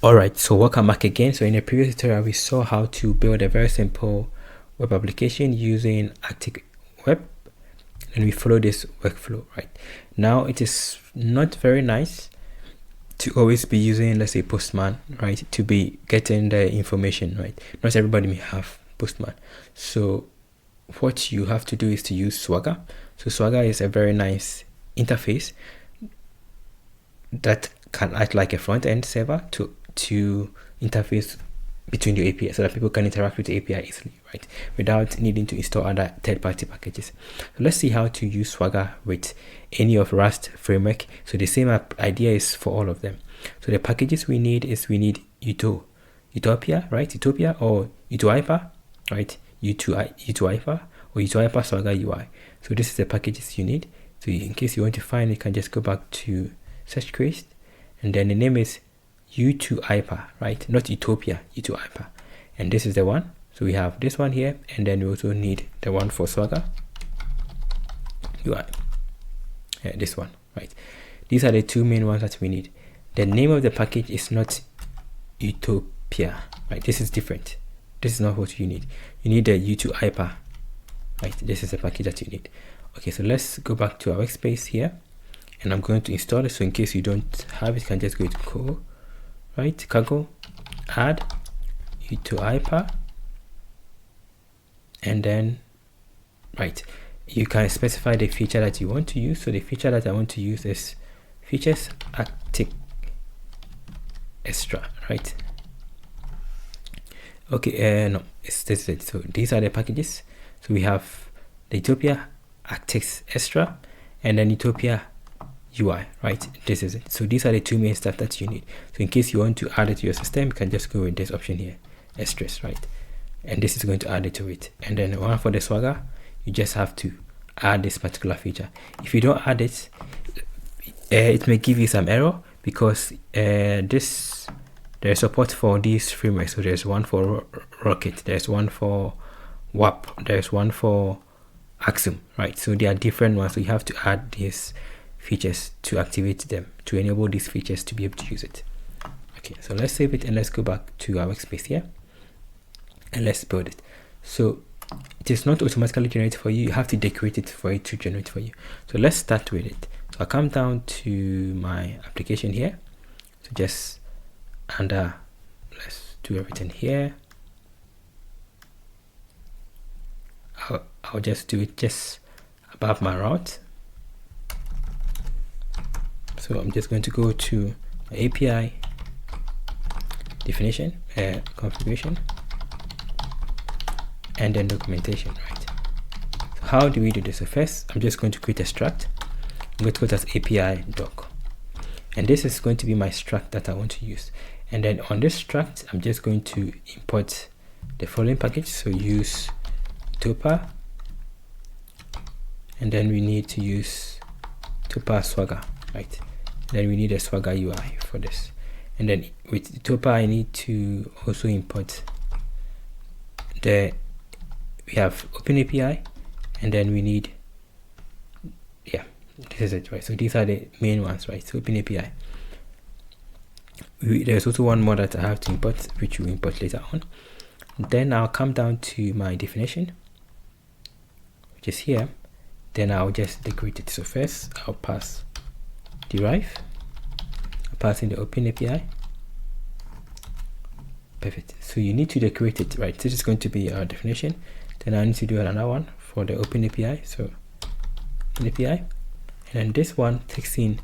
Alright, so welcome back again. So in the previous tutorial, we saw how to build a very simple web application using Actix-Web, and we follow this workflow. Right now, it is not very nice to always be using, let's say, Postman, right, to be getting the information. Right, not everybody may have Postman, so what you have to do is to use Swagger. So Swagger is a very nice interface that can act like a front-end server to interface between your API, so that people can interact with the API easily, right, without needing to install other third-party packages. So let's see how to use Swagger with any of Rust framework. So the same idea is for all of them. So the packages we need Utoipa, right, Utopia or Utoipa, right, Utoipa or Utoipa Swagger UI. So this is the packages you need. So in case you want to find it, you can just go back to search queries, and then the name is Utoipa, right, not Utopia, Utoipa, and this is the one. So we have this one here, and then we also need the one for Swagger UI, this one, right. These are the two main ones that we need. The name of the package is not Utopia, right, this is different. This is not what you need. You need the Utoipa, right, this is the package that you need. Okay, so let's go back to our workspace here, and I'm going to install it. So in case you don't have it, you can just go to cargo, add Utoipa, and then you can specify the feature that you want to use. So the feature that I want to use is features Actix extra, right? Okay, no, this is it. So these are the packages. So we have the Utopia Actix extra and then Utopia UI, right? This is it. So these are the two main stuff that you need. So in case you want to add it to your system, you can just go with this option here, asterisk, right? And this is going to add it to it. And then one for the Swagger, you just have to add this particular feature. If you don't add it, it may give you some error because there's support for these frameworks. So there's one for Rocket, there's one for WAP, there's one for Axiom, right? So they are different ones. So you have to add these features to activate them, to enable these features to be able to use it. Okay, so let's save it and let's go back to our workspace here and let's build it. So it is not automatically generated for you. You have to decorate it for it to generate for you. So let's start with it. So I come down to my application here. So just under, let's do everything here. I'll just do it just above my route. So I'm just going to go to API definition, configuration, and then documentation, right? So how do we do this? So first, I'm just going to create a struct. I'm going to put as API doc, and this is going to be my struct that I want to use. And then on this struct, I'm just going to import the following package. So use Utoipa, and then we need to use Utoipa Swagger, right? Then we need a Swagger UI for this. And then with Utoipa, I need to also import we have OpenAPI, and then we need, this is it, right? So these are the main ones, right? So OpenAPI. There's also one more that I have to import, which we'll import later on. Then I'll come down to my definition, which is here. Then I'll just decorate it. So first, I'll pass derive, passing the OpenAPI. Perfect. So you need to decorate it, right? This is going to be our definition. Then I need to do another one for the OpenAPI. So OpenAPI, and then this one takes in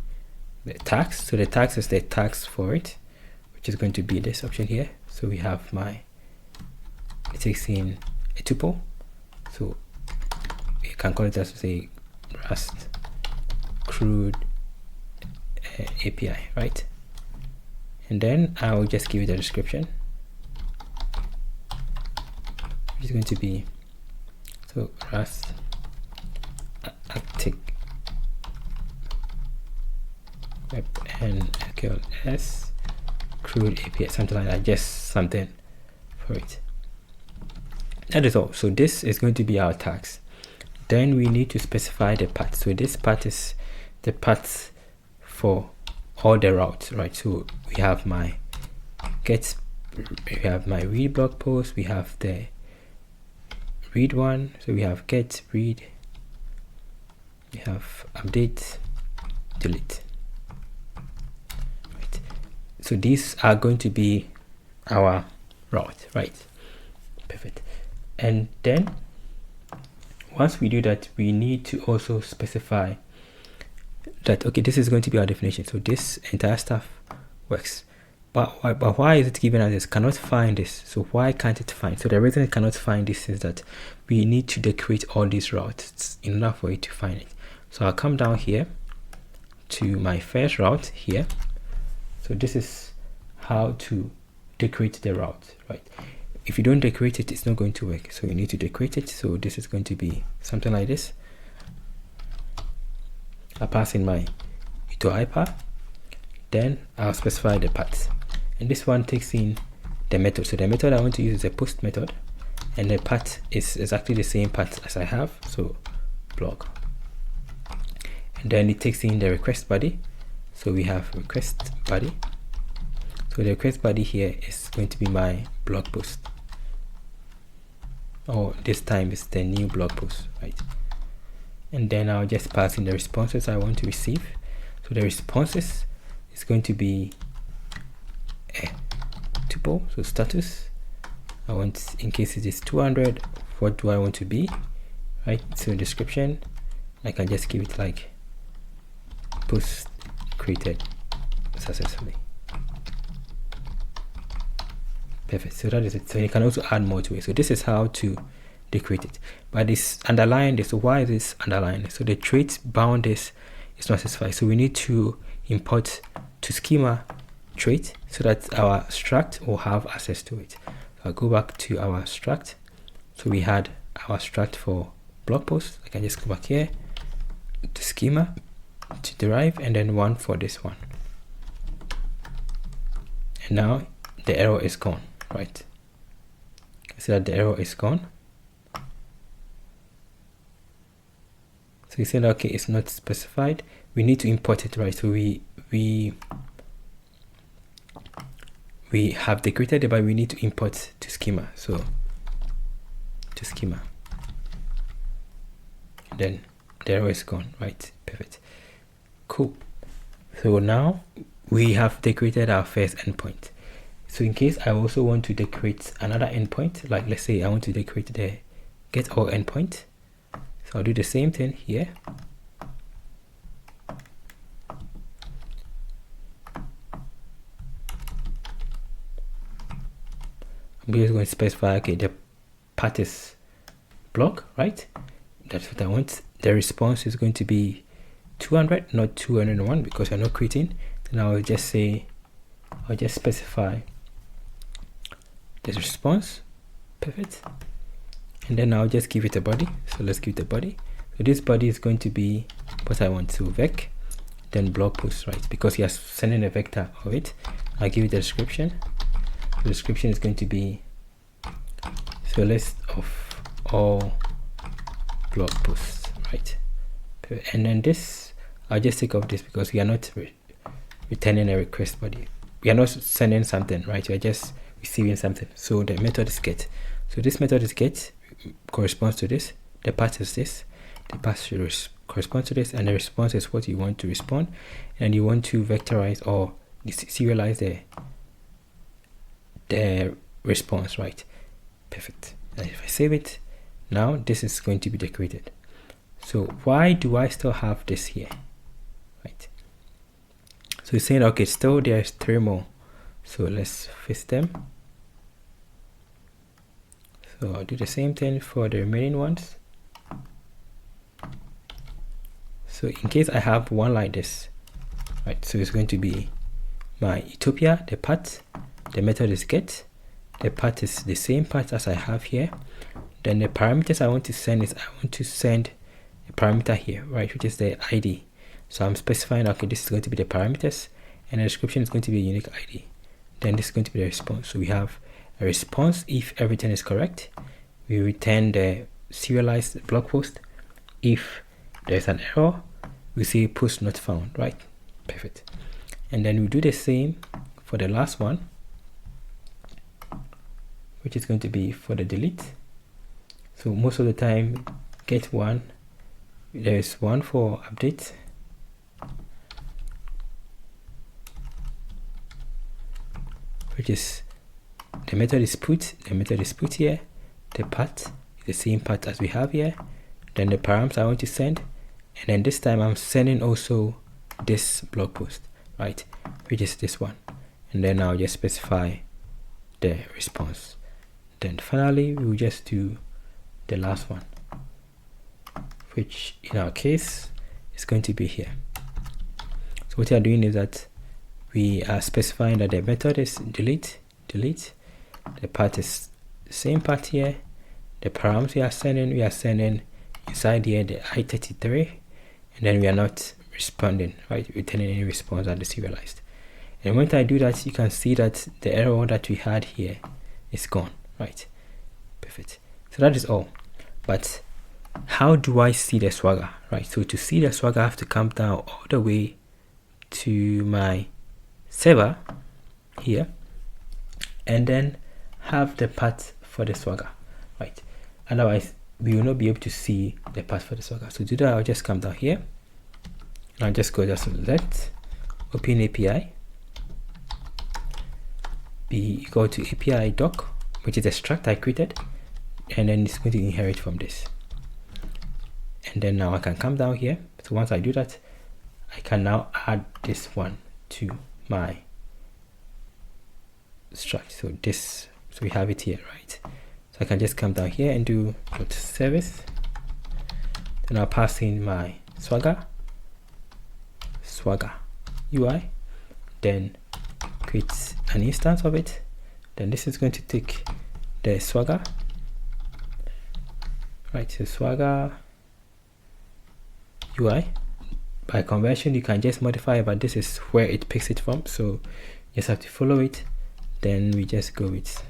the tags. So the tags is the tags for it, which is going to be this option here. So we have it takes in a tuple. So you can call it as, say, Rust crude API, right? And then I will just give it a description, which is going to be, so Rust Actix Web and SQLS crude API, something like that, just something for it. That is all. So this is going to be our tags. Then we need to specify the path. So this path is the path for all the routes, right? So we have my get, we have my read blog post, we have the read one, so we have get, read, we have update, delete. Right. So these are going to be our route, right? Perfect. And then once we do that, we need to also specify that, okay, this is going to be our definition, so this entire stuff works. But why is it given as this? Cannot find this. So why can't it find? So the reason it cannot find this is that we need to decorate all these routes in order for it to find it. So I'll come down here to my first route here. So this is how to decorate the route, right? If you don't decorate it, it's not going to work. So you need to decorate it. So this is going to be something like this. I pass in my Utoipa, then I'll specify the path. And this one takes in the method. So the method I want to use is a post method, and the path is exactly the same path as I have, so blog. And then it takes in the request body. So we have request body. So the request body here is going to be my blog post, or this time it's the new blog post, right? And then I'll just pass in the responses I want to receive. So the responses is going to be a tuple, so status. I want, in case it is 200, what do I want to be, right? So description, I can just give it like post created successfully. Perfect. So that is it. So you can also add more to it. So this is how to decorate it. But this underline this. So why is this underlined? So the trait bound is not satisfied. So we need to import to schema trait so that our struct will have access to it. So I'll go back to our struct. So we had our struct for blog post. I can just go back here to schema to derive, and then one for this one. And now the error is gone, right? So that the error is gone. So you said, okay, it's not specified. We need to import it, right? So we have decorated it, but we need to import to schema. So to schema, and then the error is gone, right? Perfect. Cool. So now we have decorated our first endpoint. So in case I also want to decorate another endpoint, like let's say I want to decorate the get all endpoint. So I'll do the same thing here. I'm just going to specify, okay, the path is blog, right? That's what I want. The response is going to be 200, not 201, because we're not creating. Then I'll just say, I'll just specify this response. Perfect. And then I'll just give it a body. So let's give it a body. So this body is going to be what I want to vec, then blog post, right? Because you are sending a vector of it. I'll give it a description. The description is going to be, so list of all blog posts, right? And then this, I'll just take off this because we are not returning a request body. We are not sending something, right? We are just receiving something. So the method is get. So this method is get, corresponds to this. The path is this. The path should correspond to this, and the response is what you want to respond, and you want to vectorize or serialize the response, right? Perfect. And if I save it, now this is going to be decorated. So why do I still have this here, right? So it's saying, okay, still there's 3 more. So let's fix them. So I'll do the same thing for the remaining ones. So in case I have one like this, right? So it's going to be my Utoipa, the path, the method is get, the path is the same path as I have here. Then the parameters I want to send is, I want to send a parameter here, right, which is the ID. So I'm specifying, okay, this is going to be the parameters, and the description is going to be a unique ID. Then this is going to be the response. So we have a response if everything is correct. We return the serialized blog post. If there's an error, we say post not found, right? Perfect. And then we do the same for the last one. which is going to be for the delete. So most of the time, get one, there is one for update, which is the method is put here, the path is the same path as we have here, then the params I want to send, and then this time I'm sending also this blog post, right, which is this one, and then I'll just specify the response. Then finally we'll just do the last one, which in our case is going to be here. So what we are doing is that we are specifying that the method is delete, the path is the same path here, the params we are sending inside here the I33, and then we are not responding, right, returning any response that is serialized. And when I do that, you can see that the error that we had here is gone, right? Perfect. So that is all. But how do I see the Swagger, right? So to see the Swagger, I have to come down all the way to my server here, and then have the path for the Swagger, right? Otherwise, we will not be able to see the path for the Swagger. So to do that, I'll just come down here. I'll just go just select open API. Go to API doc, which is the struct I created, and then it's going to inherit from this. And then now I can come down here. So once I do that, I can now add this one to my struct. So we have it here, right? So I can just come down here and do .service. Then I'll pass in my Swagger UI, then create an instance of it. Then this is going to take the Swagger, right? So Swagger UI. By convention, you can just modify it, but this is where it picks it from, so you just have to follow it. Then we just go with,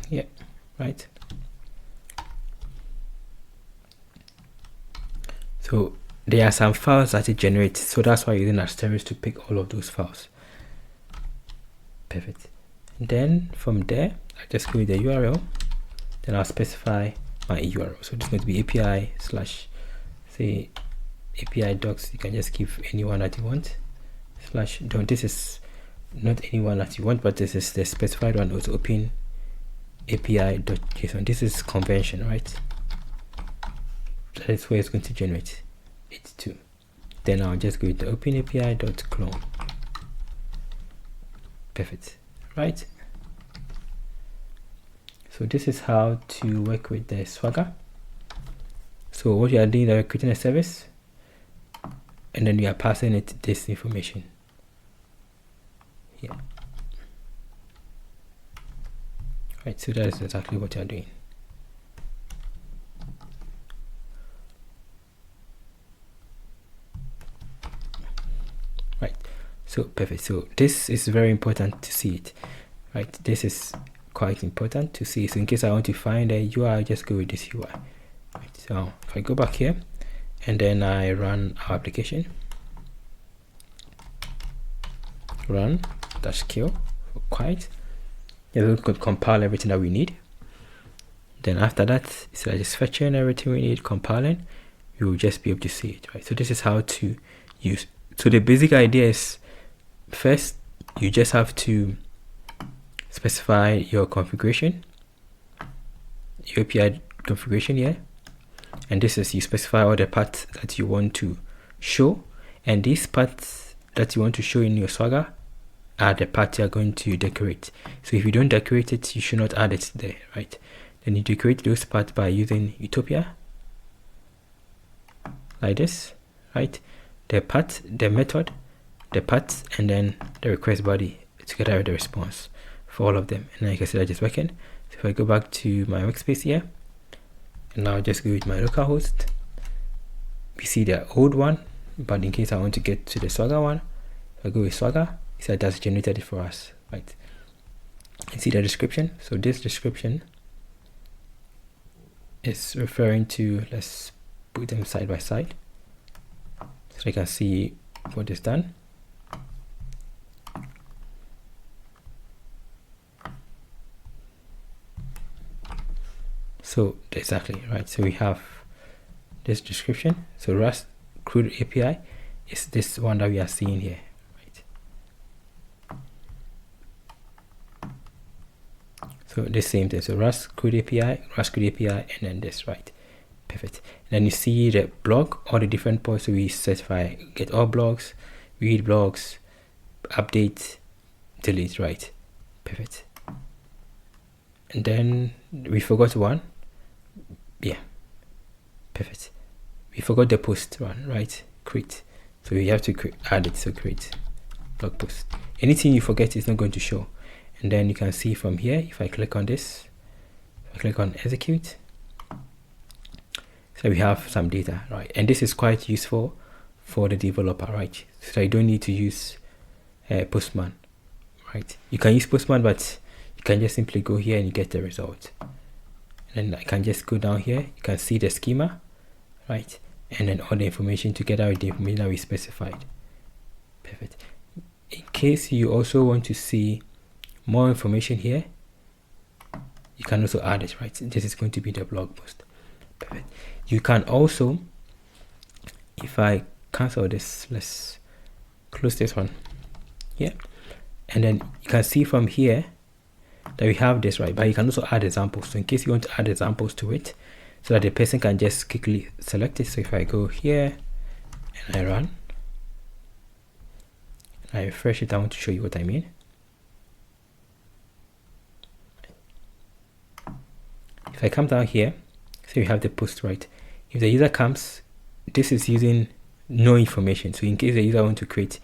yeah, right. So there are some files that it generates, so that's why using asterisk to pick all of those files. Perfect. And then from there, I just go with the URL, then I'll specify my URL. So this is going to be API / say API docs. You can just give anyone that you want / don't. This is not anyone that you want, but this is the specified one. Also open API.json. This is convention, right? That is where it's going to generate it to. Then I'll just go with the open API.clone. Perfect, right? So this is how to work with the Swagger. So what you are doing is you're creating a service, and then you are passing it this information here. Right, so that is exactly what you are doing. Right, so perfect. So this is very important to see it, right? This is quite important to see. So in case I want to find a UI, I just go with this UI. Right, so if I go back here and then I run our application, run -kill for quiet, it could compile everything that we need. Then after that, so I just fetching everything we need, compiling, you will just be able to see it, right? So this is how to use. So the basic idea is, first you just have to specify your configuration, your API configuration here, and this is, you specify all the paths that you want to show, and these paths that you want to show in your Swagger are the paths you are going to decorate. So if you don't decorate it, you should not add it there, right? Then you decorate those paths by using Utoipa, like this, right? The path, the method, the paths, and then the request body together with the response for all of them. And now you can see that it's working. So if I go back to my workspace here, and now just go with my localhost, we see the old one, but in case I want to get to the Swagger one, if I go with Swagger, it said that's generated it for us, right? You see the description. So this description is referring to, let's put them side by side so you can see what is done. So exactly, right? So we have this description. So Rust CRUD API is this one that we are seeing here, right? So the same thing. So Rust CRUD API, and then this, right? Perfect. And then you see the blog, all the different posts. So we specify get all blogs, read blogs, update, delete, right? Perfect. And then we forgot one. Yeah, perfect. We forgot the post one, right? Create. So we have to add it. So create blog post. Anything you forget is not going to show. And then you can see from here, if I click on this, I click on execute. So we have some data, right? And this is quite useful for the developer, right? So you don't need to use Postman, right? You can use Postman, but you can just simply go here and you get the result. And then I can just go down here. You can see the schema, right? And then all the information together with the information that we specified. Perfect. In case you also want to see more information here, you can also add it, right? This is going to be the blog post. Perfect. You can also, if I cancel this, let's close this one here, and then you can see from here that we have this, right? But you can also add examples. So in case you want to add examples to it, so that the person can just quickly select it. So if I go here and I run, and I refresh it, I want to show you what I mean. If I come down here, so you have the post, right? If the user comes, this is using no information. So in case the user want to create,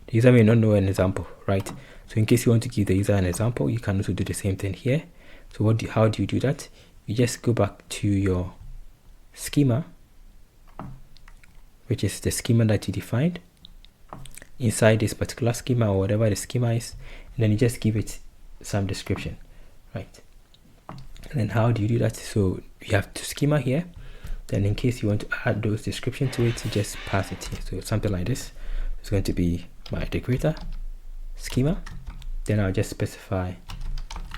the user may not know an example, right? So in case you want to give the user an example, you can also do the same thing here. So how do you do that? You just go back to your schema, which is the schema that you defined inside this particular schema or whatever the schema is, and then you just give it some description, right? And then how do you do that? So you have to schema here. Then in case you want to add those descriptions to it, you just pass it here. So something like this. It's going to be my decorator schema. Then I'll just specify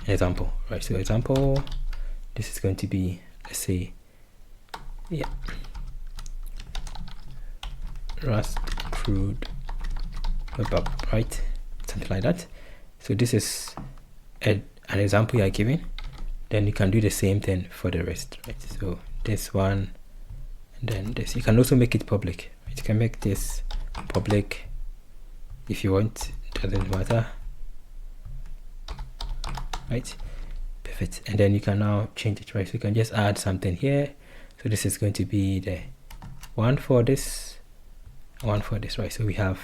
an example, right? So example, this is going to be, let's say, yeah, Rust CRUD web app, right? Something like that. So this is an example you are giving. Then you can do the same thing for the rest, right? So this one, and then this. You can also make it public, right? You can make this public if you want, doesn't matter, right? Perfect. And then you can now change it, right? So you can just add something here. So this is going to be the one for this, one for this, right? So we have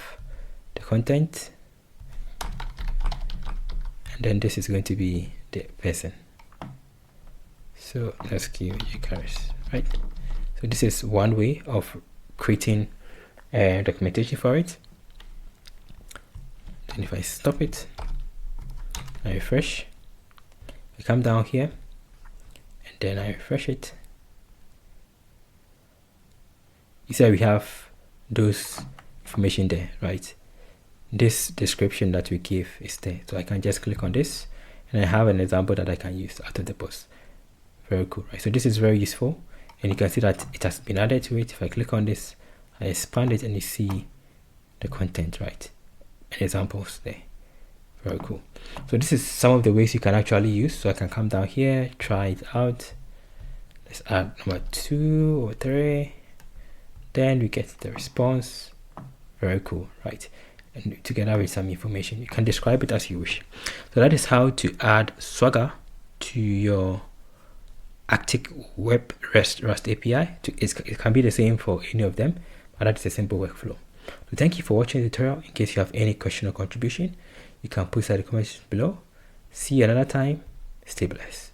the content, and then this is going to be the person. So let's give JCharis, right? So this is one way of creating documentation for it. Then if I stop it, I refresh, I come down here, and then I refresh it. You see we have those information there, right? This description that we give is there. So I can just click on this, and I have an example that I can use out of the post. Very cool, right? So this is very useful, and you can see that it has been added to it. If I click on this, I expand it, and you see the content, right? And examples there. Very cool. So this is some of the ways you can actually use. So I can come down here, try it out. Let's add number 2 or 3. Then we get the response. Very cool, right? And together with some information, you can describe it as you wish. So that is how to add Swagger to your Actix-Web REST API. It can be the same for any of them, but that's a simple workflow. So thank you for watching the tutorial. In case you have any question or contribution, you can post in the comments below. See you another time. Stay blessed.